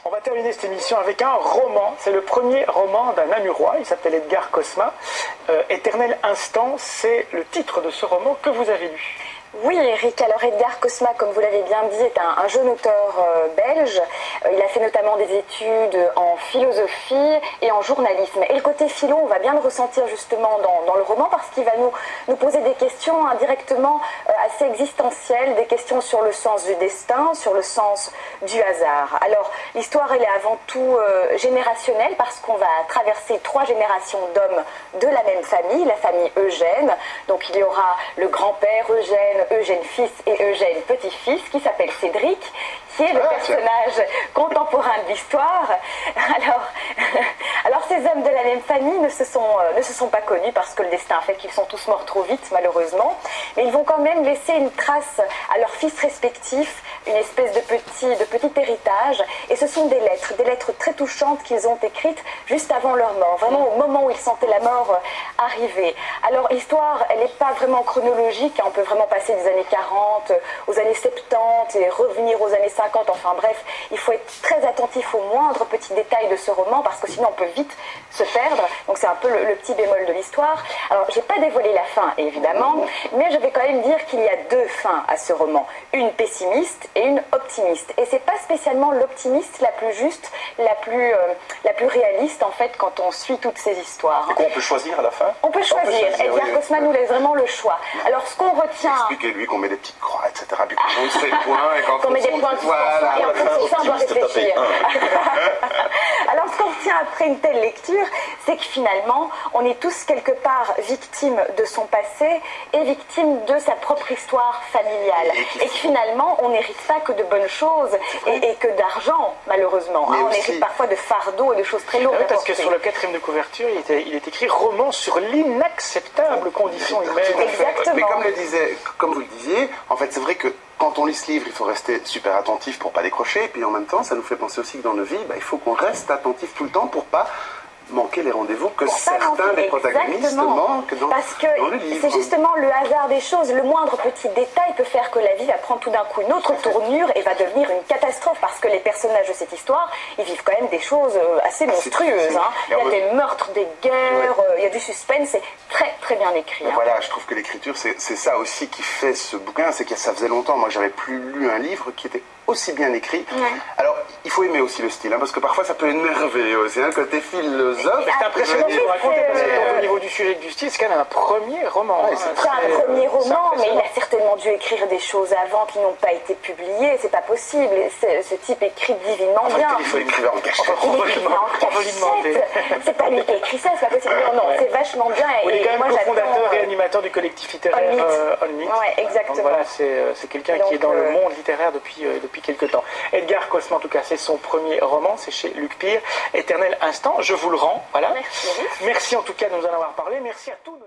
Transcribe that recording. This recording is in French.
On va terminer cette émission avec un roman. C'est le premier roman d'un Namurois. Il s'appelle Edgar Cosma. Éternel instant, c'est le titre de ce roman que vous avez lu. Oui, Eric. Alors Edgar Cosma, comme vous l'avez bien dit, est un jeune auteur belge. Il a fait notamment des études en philosophie et en journalisme. Et le côté philo, on va bien le ressentir justement dans le roman parce qu'il va nous poser des questions indirectement assez existentielles, des questions sur le sens du destin, sur le sens du hasard. Alors l'histoire, elle est avant tout générationnelle parce qu'on va traverser 3 générations d'hommes de la même famille, la famille Eugène. Donc il y aura le grand-père Eugène fils et Eugène petit-fils qui s'appelle Cédric, qui est le personnage contemporain de l'histoire. Alors ces hommes de la même famille ne se sont pas connus parce que le destin a fait qu'ils sont tous morts trop vite malheureusement, mais ils vont quand même laisser une trace à leurs fils respectifs, une espèce de petit héritage, et ce sont des lettres très touchantes qu'ils ont écrites juste avant leur mort, vraiment au moment où ils sentaient la mort arriver. Alors l'histoire, elle n'est pas vraiment chronologique, on peut vraiment passer des années 40 aux années 70 et revenir aux années 50, enfin bref, il faut être très attentif aux moindres petits détails de ce roman parce que sinon on peut vite se perdre, donc c'est un peu le petit bémol de l'histoire. Alors j'ai pas dévoilé la fin évidemment, mais je vais quand même dire qu'il y a 2 fins à ce roman, une pessimiste et une optimiste, et c'est pas spécialement l'optimiste la plus juste, la plus réaliste en fait quand on suit toutes ces histoires. Et on peut choisir à la fin? On peut choisir, Edgar Cosma nous laisse vraiment le choix. Alors ce qu'on retient... Expliquez-lui qu'on met des petites croix, etc. Puis qu'on compte ses points et quand on met des points qui voilà, et en plus ça on doit réfléchir. Alors ce qu'on retient après une telle lecture, c'est que finalement on est tous quelque part victimes de son passé et victimes de sa propre histoire familiale. Et que finalement on n'hérite pas que de bonnes choses et que d'argent malheureusement. On hérite parfois de fardeaux et de choses très lourdes. Oui, parce que sur le 4e de couverture, il est écrit roman sur l'inacceptable condition humaine. Exactement. Mais comme vous le disiez, en fait c'est vrai que quand on lit ce livre, il faut rester super attentif pour pas décrocher. Et puis en même temps, ça nous fait penser aussi que dans nos vies, il faut qu'on reste attentif tout le temps pour pas manquer les rendez-vous que certains des protagonistes manquent dans le livre. C'est justement le hasard des choses. Le moindre petit détail peut faire que la vie va prendre tout d'un coup une autre tournure et va devenir une catastrophe parce que les personnages de cette histoire, ils vivent quand même des choses assez monstrueuses. Il y a des meurtres, des guerres, il y a du suspense, c'est très très bien écrit. Voilà, je trouve que l'écriture, c'est ça aussi qui fait ce bouquin, c'est que ça faisait longtemps, moi j'avais plus lu un livre qui était aussi bien écrit. Alors, il faut aimer aussi le style, parce que parfois ça peut énerver aussi, le côté philosophe. C'est impressionnant de vous raconter, parce que au niveau du sujet et du style, c'est quand même un premier roman. C'est un premier roman, mais il a certainement dû écrire des choses avant qui n'ont pas été publiées, c'est pas possible. Ce type écrit divinement bien. Il faut écrire en cachette. On va lui demander. C'est pas lui qui a écrit ça, c'est pas possible. Non, c'est vachement bien. Il est quand même cofondateur et animateur du collectif littéraire On Meet. Exactement. Donc voilà, c'est quelqu'un qui est dans le monde littéraire depuis quelque temps. Edgar Cosma, en tout cas, c'est son premier roman, c'est chez Luc Pire, Éternel instant. Je vous le rends, voilà. Merci. Merci en tout cas de nous en avoir parlé. Merci à tous.